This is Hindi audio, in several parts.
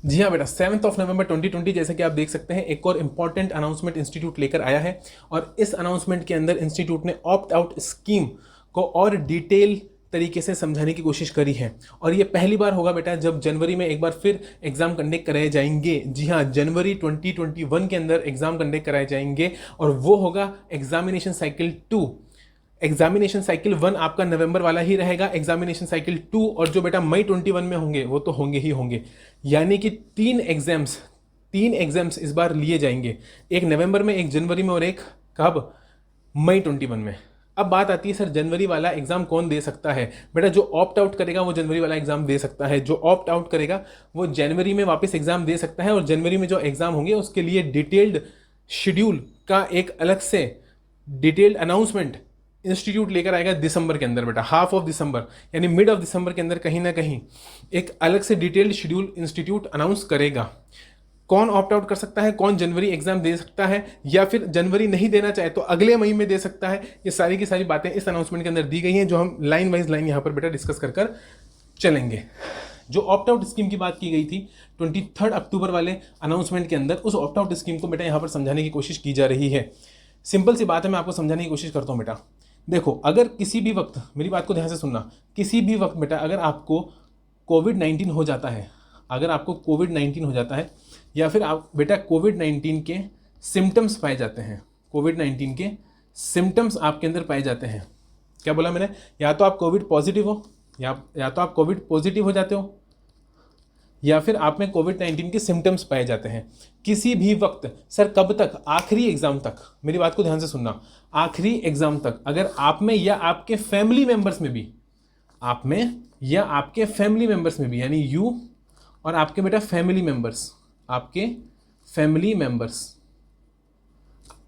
जी हाँ बेटा, 7 नवंबर 2020 जैसे कि आप देख सकते हैं एक और इम्पॉर्टेंट अनाउंसमेंट इंस्टीट्यूट लेकर आया है। और इस अनाउंसमेंट के अंदर इंस्टीट्यूट ने ऑप्ट आउट स्कीम को और डिटेल तरीके से समझाने की कोशिश करी है। और ये पहली बार होगा बेटा जब जनवरी में एक बार फिर एग्जाम कंडक्ट कराए जाएंगे। जी हाँ, जनवरी 2021 के अंदर एग्जाम कंडक्ट कराए जाएंगे और वो होगा एग्जामिनेशन साइकिल 2। एग्जामिनेशन साइकिल 1 आपका नवंबर वाला ही रहेगा, एग्जामिनेशन साइकिल 2 और जो बेटा मई 21 में होंगे वो तो होंगे ही होंगे। यानी कि तीन एग्जाम्स इस बार लिए जाएंगे, एक नवंबर में, एक जनवरी में और एक कब, मई 21 में। अब बात आती है सर जनवरी वाला एग्जाम कौन दे सकता है। बेटा जो ऑप्ट आउट करेगा वो जनवरी वाला एग्जाम दे सकता है, जो ऑप्ट आउट करेगा वो जनवरी में वापस एग्जाम दे सकता है। और जनवरी में जो एग्जाम होंगे उसके लिए डिटेल्ड शेड्यूल का एक अलग से डिटेल्ड अनाउंसमेंट इंस्टीट्यूट लेकर आएगा दिसंबर के अंदर बेटा, हाफ ऑफ दिसंबर यानी मिड ऑफ दिसंबर के अंदर कहीं ना कहीं एक अलग से डिटेल्ड शेड्यूल इंस्टीट्यूट अनाउंस करेगा। कौन ऑप्ट आउट कर सकता है, कौन जनवरी एग्जाम दे सकता है, या फिर जनवरी नहीं देना चाहे तो अगले महीने में दे सकता है, ये सारी की सारी बातें इस अनाउंसमेंट के अंदर दी गई हैं जो हम लाइन वाइज लाइन यहाँ पर बेटा डिस्कस कर चलेंगे। जो ऑप्ट आउट स्कीम की बात की गई थी 23 अक्टूबर वाले अनाउंसमेंट के अंदर, उस ऑप्ट आउट स्कीम को बेटा यहाँ पर समझाने की कोशिश की जा रही है। सिंपल सी बात है, मैं आपको समझाने की कोशिश करता हूँ बेटा। देखो, अगर किसी भी वक्त, मेरी बात को ध्यान से सुनना, किसी भी वक्त बेटा अगर आपको कोविड-19 हो जाता है, अगर आपको कोविड-19 हो जाता है या फिर आप बेटा कोविड-19 के सिम्टम्स पाए जाते हैं, कोविड-19 के सिम्टम्स आपके अंदर पाए जाते हैं, क्या बोला मैंने, या तो आप कोविड पॉजिटिव हो या तो आप कोविड पॉजिटिव हो जाते हो या फिर आप में कोविड-19 के सिम्टम्स पाए जाते हैं किसी भी वक्त। सर कब तक, आखिरी एग्जाम तक, मेरी बात को ध्यान से सुनना, आखिरी एग्जाम तक अगर आप में या आपके फैमिली मेंबर्स में भी, आप में या आपके फैमिली मेंबर्स में भी, यानी यू और आपके बेटा फैमिली मेंबर्स, आपके फैमिली मेंबर्स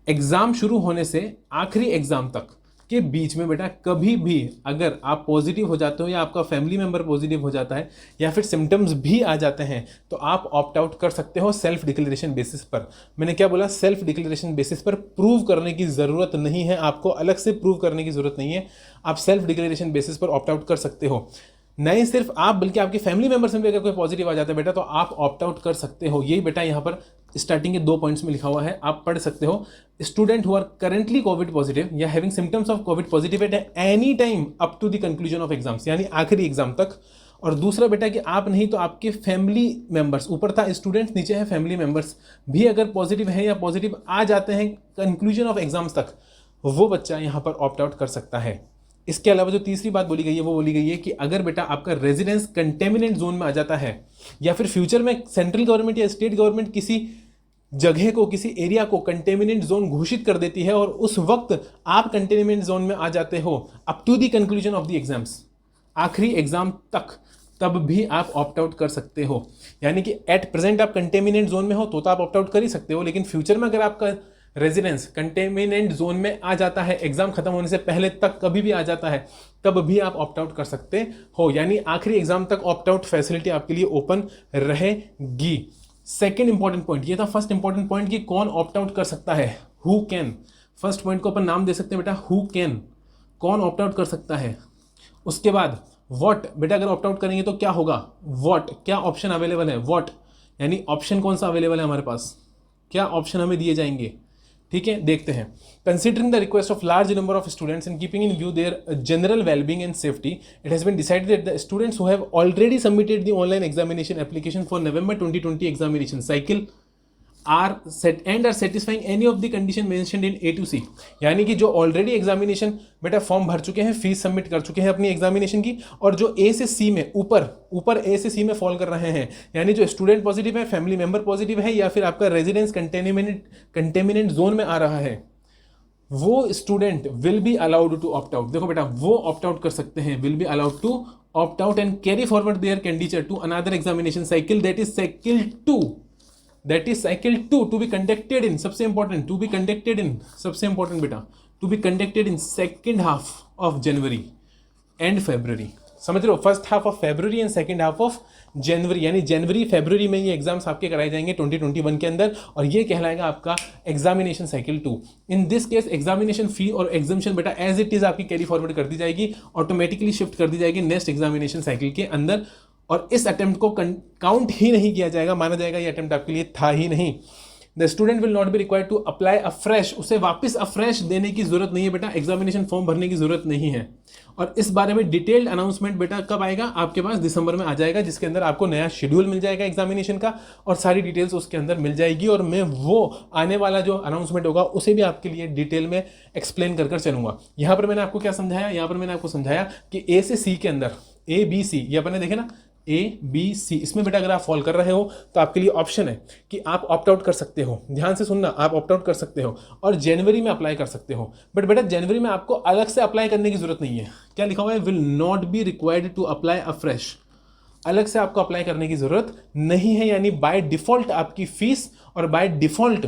एग्जाम शुरू होने से आखिरी एग्जाम तक के बीच में बेटा कभी भी अगर आप पॉजिटिव हो जाते हो या आपका फैमिली मेंबर पॉजिटिव हो जाता है या फिर सिम्टम्स भी आ जाते हैं तो आप ऑप्ट आउट कर सकते हो सेल्फ डिक्लेरेशन बेसिस पर। मैंने क्या बोला, सेल्फ डिक्लेरेशन बेसिस पर, प्रूव करने की ज़रूरत नहीं है, आपको अलग से प्रूव करने की ज़रूरत नहीं है, आप सेल्फ डिक्लेरेशन बेसिस पर ऑप्ट आउट कर सकते हो। नहीं सिर्फ आप बल्कि आपके फैमिली मेंबर्स में भी अगर कोई पॉजिटिव आ जाता है बेटा तो आप ऑप्ट आउट कर सकते हो। यही बेटा यहाँ पर स्टार्टिंग के 2 पॉइंट्स में लिखा हुआ है, आप पढ़ सकते हो। Student who are currently covid positive या having symptoms of covid positive at any time up to the conclusion of exams, यानी आखिरी एग्जाम तक। और दूसरा बेटा कि आप नहीं तो आपके फैमिली मेंबर्स, ऊपर था स्टूडेंट्स नीचे है फैमिली मेंबर्स, भी अगर पॉजिटिव है या पॉजिटिव आ जाते हैं कंक्लूजन ऑफ एग्जाम्स तक, वो बच्चा यहाँ पर ऑप्ट आउट कर सकता है। इसके अलावा जो तीसरी बात बोली गई है वो बोली गई है कि अगर बेटा आपका रेजिडेंस कंटेमिनेंट जोन में आ जाता है या फिर फ्यूचर में सेंट्रल गवर्नमेंट या स्टेट गवर्नमेंट किसी जगह को, किसी एरिया को कंटेमिनेंट जोन घोषित कर देती है और उस वक्त आप कंटेमिनेंट जोन में आ जाते हो up to the conclusion of the exams, आखिरी एग्जाम तक, तब भी आप ऑप्ट आउट कर सकते हो। यानी कि एट प्रेजेंट आप कंटेमिनेंट जोन में हो तो आप ऑप्ट आउट कर ही सकते हो, लेकिन फ्यूचर में अगर आपका रेजिडेंस कंटेमिनेंट जोन में आ जाता है, एग्जाम खत्म होने से पहले तक कभी भी आ जाता है, तब भी आप ऑप्ट आउट कर सकते हो। यानी आखिरी एग्जाम तक ऑप्ट आउट फैसिलिटी आपके लिए ओपन रहेगी। सेकेंड इंपॉर्टेंट पॉइंट ये था। फर्स्ट इंपॉर्टेंट पॉइंट कि कौन ऑप्ट आउट कर सकता है, हु कैन। फर्स्ट पॉइंट को अपन नाम दे सकते हैं बेटा, हु कैन, कौन ऑप्ट आउट कर सकता है। उसके बाद व्हाट, बेटा अगर ऑप्ट आउट करेंगे तो क्या होगा, व्हाट, क्या ऑप्शन अवेलेबल है, व्हाट यानी ऑप्शन कौन सा अवेलेबल है हमारे पास, क्या ऑप्शन हमें दिए जाएंगे। ठीक है, देखते हैं। Considering the request of large number of students and keeping in view their general wellbeing and safety, it has been decided that the students who have already submitted the online examination application for November 2020 examination cycle are satisfying any of the condition mentioned in A to C, यानी कि जो ऑलरेडी एग्जामिनेशन बेटा फॉर्म भर चुके हैं, फीस सबमिट कर चुके हैं अपनी एग्जामिनेशन की, और जो A से C में ऊपर A से C में फॉल कर रहे हैं, यानी जो स्टूडेंट पॉजिटिव है, फैमिली मेंबर पॉजिटिव है या फिर आपका रेजिडेंस कंटेमिनेंट जोन में आ रहा है, वो student will be allowed to opt out. देखो बेटा, वो ऑप्ट आउट कर सकते हैं, will be allowed to opt out and carry forward their candidate to another examination cycle, that is cycle 2, that is cycle 2 to be conducted in, सबसे important, to be conducted in, सबसे इंपॉर्टेंट बेटा, to be conducted in second half of January and February, समझ रहे हो, first half of February and second half of January, यानी जनवरी फरवरी में ये एग्जाम्स आपके कराए जाएंगे 2021 के अंदर, और ये कहलाएगा आपका examination cycle 2। In this case examination फी और एग्जामिनेशन बेटा एज इट इज आपकी कैरी फॉरवर्ड कर दी जाएगी, ऑटोमेटिकली शिफ्ट कर दी जाएगी नेक्स्ट एग्जामिनेशन साइकिल के अंदर, और इस अटेम्प्ट को काउंट ही नहीं किया जाएगा, माना जाएगा ये अटेम्प्ट आपके लिए था ही नहीं। The student will not be required to apply afresh, उसे वापस अफ्रेश देने की जरूरत नहीं है बेटा, एग्जामिनेशन फॉर्म भरने की जरूरत नहीं है। और इस बारे में डिटेल्ड अनाउंसमेंट बेटा कब आएगा आपके पास, दिसंबर में आ जाएगा, जिसके अंदर आपको नया शेड्यूल मिल जाएगा एग्जामिनेशन का और सारी डिटेल्स उसके अंदर मिल जाएगी। और मैं वो आने वाला जो अनाउंसमेंट होगा उसे भी आपके लिए डिटेल में एक्सप्लेन कर चलूंगा। यहाँ पर मैंने आपको क्या समझाया, यहाँ पर मैंने आपको समझाया कि ए से सी के अंदर ABC ये अपने देखे ना ABC, इसमें बेटा अगर आप फॉल कर रहे हो तो आपके लिए ऑप्शन है कि आप ऑप्ट आउट कर सकते हो। ध्यान से सुनना, आप ऑप्ट आउट कर सकते हो और जनवरी में अप्लाई कर सकते हो। बट बेटा जनवरी में आपको अलग से अप्लाई करने की जरूरत नहीं है। क्या लिखा हुआ है, will not be required to apply afresh, अलग से आपको अप्लाई करने की जरूरत नहीं है। यानी बाय डिफॉल्ट आपकी फीस और बाय डिफॉल्ट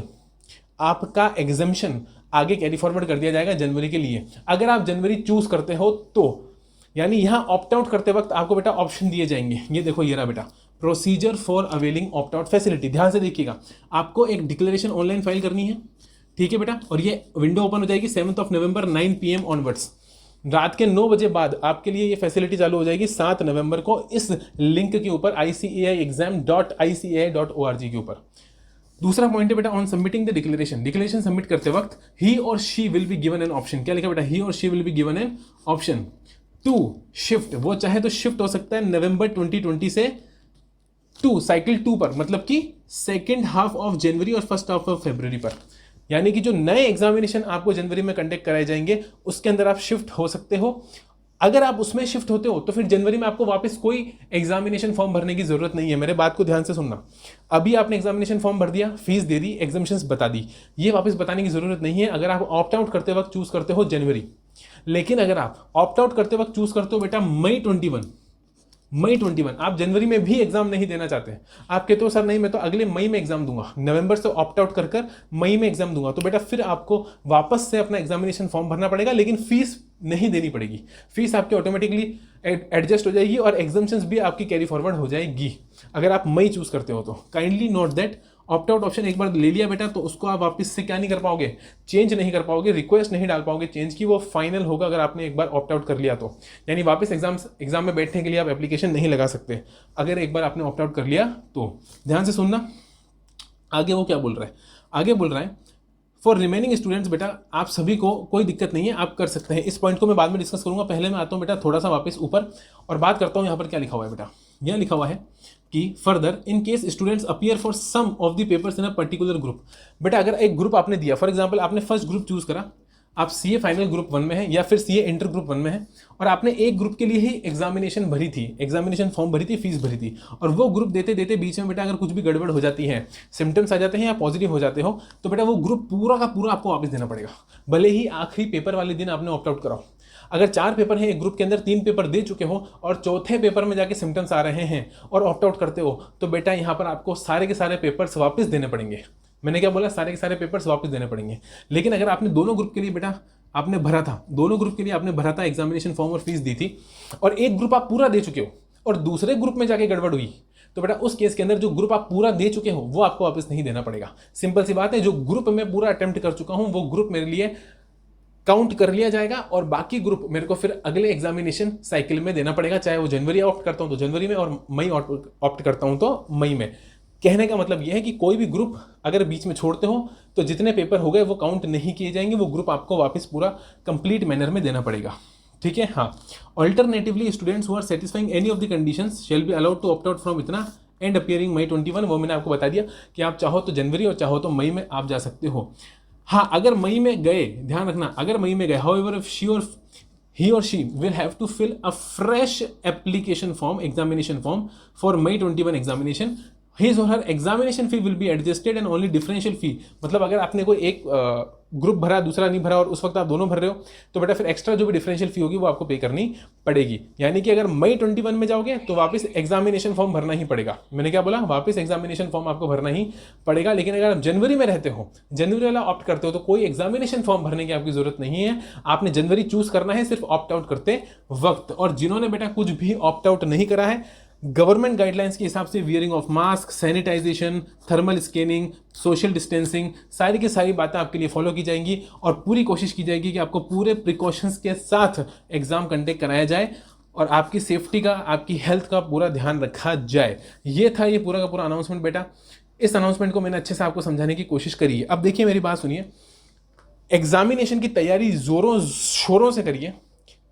आपका एग्जामिशन आगे कैरी फॉरवर्ड कर दिया जाएगा जनवरी के लिए। अगर आप जनवरी चूज करते हो तो, यानी यहां ऑप्ट आउट करते वक्त आपको बेटा ऑप्शन दिए जाएंगे। ये देखो ये रहा बेटा, procedure for availing opt out facility. ध्यान से देखिएगा, आपको एक डिक्लेरेशन ऑनलाइन फाइल करनी है, ठीक है बेटा, और ये विंडो ओपन हो जाएगी 7 नवंबर 9 PM ऑनवर्ड्स। रात के 9 बजे बाद आपके लिए ये फैसिलिटी चालू हो जाएगी 7 नवंबर को इस लिंक के ऊपर ICAIexam.ICAI.org के ऊपर। दूसरा पॉइंट है बेटा, on submitting the declaration submit करते वक्त ही और she will be given an option. क्या लिखा बेटा, ही और she will be given an option to shift, वो चाहे तो शिफ्ट हो सकता है नवंबर 2020 से टू साइकिल 2 पर, मतलब कि सेकेंड हाफ ऑफ जनवरी और फर्स्ट हाफ ऑफ फरवरी पर। यानी कि जो नए एग्जामिनेशन आपको जनवरी में कंडक्ट कराए जाएंगे उसके अंदर आप शिफ्ट हो सकते हो। अगर आप उसमें शिफ्ट होते हो तो फिर जनवरी में आपको वापस कोई एग्जामिनेशन फॉर्म भरने की जरूरत नहीं है। मेरे बात को ध्यान से सुनना, अभी आपने एग्जामिनेशन फॉर्म भर दिया, फीस दे दी, एग्जामिनेशंस बता दी, ये वापस बताने की जरूरत नहीं है अगर आप ऑप्ट आउट करते वक्त चूज करते हो जनवरी। लेकिन अगर आप ऑप्ट आउट करते वक्त चूज करते हो बेटा मई 21, आप जनवरी में भी एग्जाम नहीं देना चाहते, आप कहते हो सर नहीं मैं तो अगले मई में एग्जाम दूंगा, नवंबर से ऑप्ट आउट कर मई में एग्जाम दूंगा, तो बेटा फिर आपको वापस से अपना एग्जामिनेशन फॉर्म भरना पड़ेगा, लेकिन फीस नहीं देनी पड़ेगी। फीस आपकी ऑटोमेटिकली एडजस्ट हो जाएगी और एग्जामिनेशंस भी आपकी कैरी फॉरवर्ड हो जाएगी अगर आप मई चूज करते हो तो। Kindly note that, opt out option एक बार ले लिया बेटा तो उसको आप वापस से क्या नहीं कर पाओगे, चेंज नहीं कर पाओगे, रिक्वेस्ट नहीं डाल पाओगे चेंज की, वो फाइनल होगा अगर आपने एक बार ऑप्ट आउट कर लिया तो। यानी वापस एग्जाम में बैठने के लिए आप एप्लीकेशन नहीं लगा सकते अगर एक बार आपने ऑप्ट आउट कर लिया तो। ध्यान से सुनना, आगे वो क्या बोल रहा है, आगे बोल रहा है फॉर रिमेनिंग स्टूडेंट्स, बेटा आप सभी को कोई दिक्कत नहीं है, आप कर सकते हैं। इस पॉइंट को मैं बाद में डिस्कस करूंगा, पहले मैं आता हूं बेटा थोड़ा सा वापस ऊपर और बात करता हूं यहाँ पर क्या लिखा हुआ है बेटा। यह लिखा हुआ है कि further in case students appear for some of the papers in a particular group. बेटा अगर एक ग्रुप आपने दिया, फॉर एग्जांपल आपने फर्स्ट ग्रुप चूज करा, आप सीए फाइनल ग्रुप 1 में है या फिर सीए इंटर ग्रुप 1 में है और आपने एक ग्रुप के लिए ही एग्जामिनेशन भरी थी, एग्जामिनेशन फॉर्म भरी थी, फीस भरी थी, और वो ग्रुप देते देते बीच में बेटा अगर कुछ भी गड़बड़ हो जाती है, सिम्टम्स आ जाते हैं या पॉजिटिव हो जाते हो, तो बेटा वो ग्रुप पूरा का पूरा आपको वापस देना पड़ेगा, भले ही आखिरी पेपर वाले दिन आपने ऑप्ट आउट कराओ। अगर 4 पेपर हैं एक ग्रुप के अंदर, 3 पेपर दे चुके हो और चौथे पेपर में जाके सिम्टम्स आ रहे हैं और ऑप्ट आउट करते हो, तो बेटा यहाँ पर आपको सारे के सारे पेपर्स वापस देने पड़ेंगे। मैंने क्या बोला, सारे के सारे पेपर्स वापस देने पड़ेंगे। लेकिन अगर आपने दोनों ग्रुप के लिए बेटा आपने भरा था, दोनों ग्रुप के लिए आपने भरा था, एग्जामिनेशन फॉर्म और फीस दी थी, और एक ग्रुप आप पूरा दे चुके हो और दूसरे ग्रुप में जाके गड़बड़ हुई, तो बेटा उस केस के अंदर जो ग्रुप आप पूरा दे चुके हो वो आपको वापस नहीं देना पड़ेगा। सिंपल सी बात है, जो ग्रुप में पूरा अटेम्प्ट कर चुका हूं वो ग्रुप मेरे लिए काउंट कर लिया जाएगा और बाकी ग्रुप मेरे को फिर अगले एग्जामिनेशन साइकिल में देना पड़ेगा, चाहे वो जनवरी ऑप्ट करता हूं तो जनवरी में और मई ऑप्ट करता हूं तो मई में। कहने का मतलब यह है कि कोई भी ग्रुप अगर बीच में छोड़ते हो तो जितने पेपर हो गए वो काउंट नहीं किए जाएंगे, वो ग्रुप आपको वापस पूरा कंप्लीट मैनर में देना पड़ेगा, ठीक है। हाँ, alternatively students who are satisfying any of the conditions shall be allowed to opt out from इतना एंड अपीयरिंग मई 21। वो मैंने आपको बता दिया कि आप चाहो तो जनवरी और चाहो तो मई में आप जा सकते हो। हाँ, अगर मई में गए, ध्यान रखना, अगर मई में गए, however if he or she will have to fill a fresh application form, examination form for May 21 examination. His or her examination fee will be adjusted and only differential fee, मतलब अगर आपने कोई एक ग्रुप भरा दूसरा नहीं भरा और उस वक्त आप दोनों भर रहे हो तो बेटा फिर एक्स्ट्रा जो भी डिफरेंशियल फी होगी वो आपको पे करनी पड़ेगी। यानी कि अगर मई 21 में जाओगे तो वापस एग्जामिनेशन फॉर्म भरना ही पड़ेगा। मैंने क्या बोला, वापस एग्जामिनेशन फॉर्म आपको भरना ही पड़ेगा। लेकिन अगर आप जनवरी में रहते हो, जनवरी वाला ऑप्ट करते हो, तो कोई एग्जामिनेशन फॉर्म भरने की आपकी जरूरत नहीं है। आपने जनवरी चूज करना है सिर्फ ऑप्ट आउट करते वक्त। और जिन्होंने बेटा कुछ भी ऑप्ट आउट नहीं करा है, गवर्नमेंट गाइडलाइंस के हिसाब से wearing of mask, sanitisation, thermal scanning, social distancing, सारी की सारी बातें आपके लिए फॉलो की जाएंगी और पूरी कोशिश की जाएगी कि आपको पूरे प्रिकॉशंस के साथ एग्जाम कंडक्ट कराया जाए। और आपकी सेफ्टी का, आपकी हेल्थ का पूरा ध्यान रखा जाए। ये था ये पूरा का पूरा अनाउंसमेंट बेटा। इस अनाउंसमेंट को मैंने अच्छे से आपको समझाने की कोशिश करी है। अब देखिए मेरी बात सुनिए, एग्जामिनेशन की तैयारी जोरों शोरों से करिए,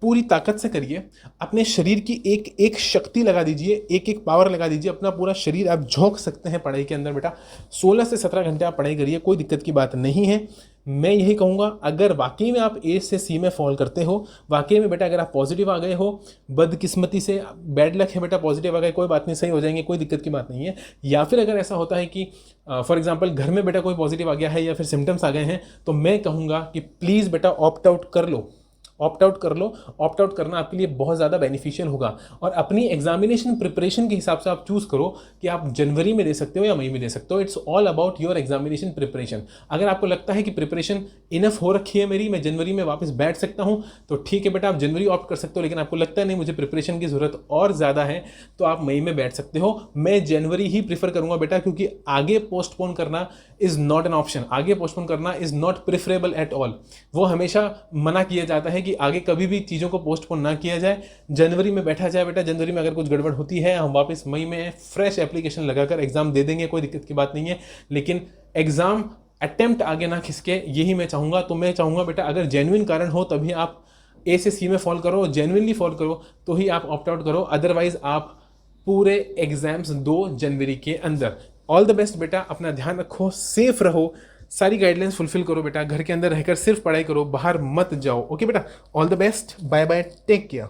पूरी ताकत से करिए, अपने शरीर की एक एक शक्ति लगा दीजिए, एक एक पावर लगा दीजिए, अपना पूरा शरीर आप झोंक सकते हैं पढ़ाई के अंदर बेटा। 16 से 17 घंटे आप पढ़ाई करिए, कोई दिक्कत की बात नहीं है। मैं यही कहूँगा, अगर वाकई में आप ए से सी में फॉल करते हो, वाकई में बेटा अगर आप पॉजिटिव आ गए हो, बदकिस्मती से बैड लक है बेटा, पॉजिटिव आ गए, कोई बात नहीं, सही हो जाएंगे, कोई दिक्कत की बात नहीं है। या फिर अगर ऐसा होता है कि फॉर एग्जाम्पल घर में बेटा कोई पॉजिटिव आ गया है या फिर सिम्टम्स आ गए हैं, तो मैं कहूँगा कि प्लीज़ बेटा ऑप्ट आउट कर लो, ऑप्ट आउट कर लो। ऑप्ट आउट करना आपके लिए बहुत ज़्यादा बेनिफिशियल होगा। और अपनी एग्जामिनेशन प्रिपरेशन के हिसाब से आप चूज़ करो कि आप जनवरी में दे सकते हो या मई में दे सकते हो। It's all about your examination preparation. अगर आपको लगता है कि प्रिपरेशन इनफ हो रखी है मेरी, मैं जनवरी में वापस बैठ सकता हूँ, तो ठीक है बेटा, आप जनवरी ऑप्ट कर सकते हो। लेकिन आपको लगता है नहीं, मुझे प्रिपरेशन की ज़रूरत और ज़्यादा है, तो आप मई में बैठ सकते हो। मैं जनवरी ही प्रीफर करूँगा बेटा, क्योंकि आगे पोस्टपोन करना इज़ नॉट एन ऑप्शन, आगे पोस्टपोन करना is not preferable at all. वो हमेशा मना किया जाता है कि आगे कभी भी चीज़ों को पोस्टपोन ना किया जाए, जनवरी में बैठा जाए बेटा। जनवरी में अगर कुछ गड़बड़ होती है, हम वापस मई में फ्रेश एप्लीकेशन लगाकर एग्जाम दे देंगे, कोई दिक्कत की बात नहीं है। लेकिन एग्जाम अटेम्प्ट आगे ना खिसके, यही मैं चाहूँगा। तो मैं चाहूँगा बेटा, अगर जेन्युइन कारण हो तभी आप ए से सी में फॉल करो, जेन्युइनली फॉल करो तो ही आप ऑप्ट आउट करो, अदरवाइज आप पूरे एग्जाम्स 2 जनवरी के अंदर। ऑल द बेस्ट बेटा, अपना ध्यान रखो, सेफ रहो, सारी गाइडलाइंस फुलफिल करो बेटा, घर के अंदर रहकर सिर्फ पढ़ाई करो, बाहर मत जाओ। ओके बेटा, all the best, bye bye, take care.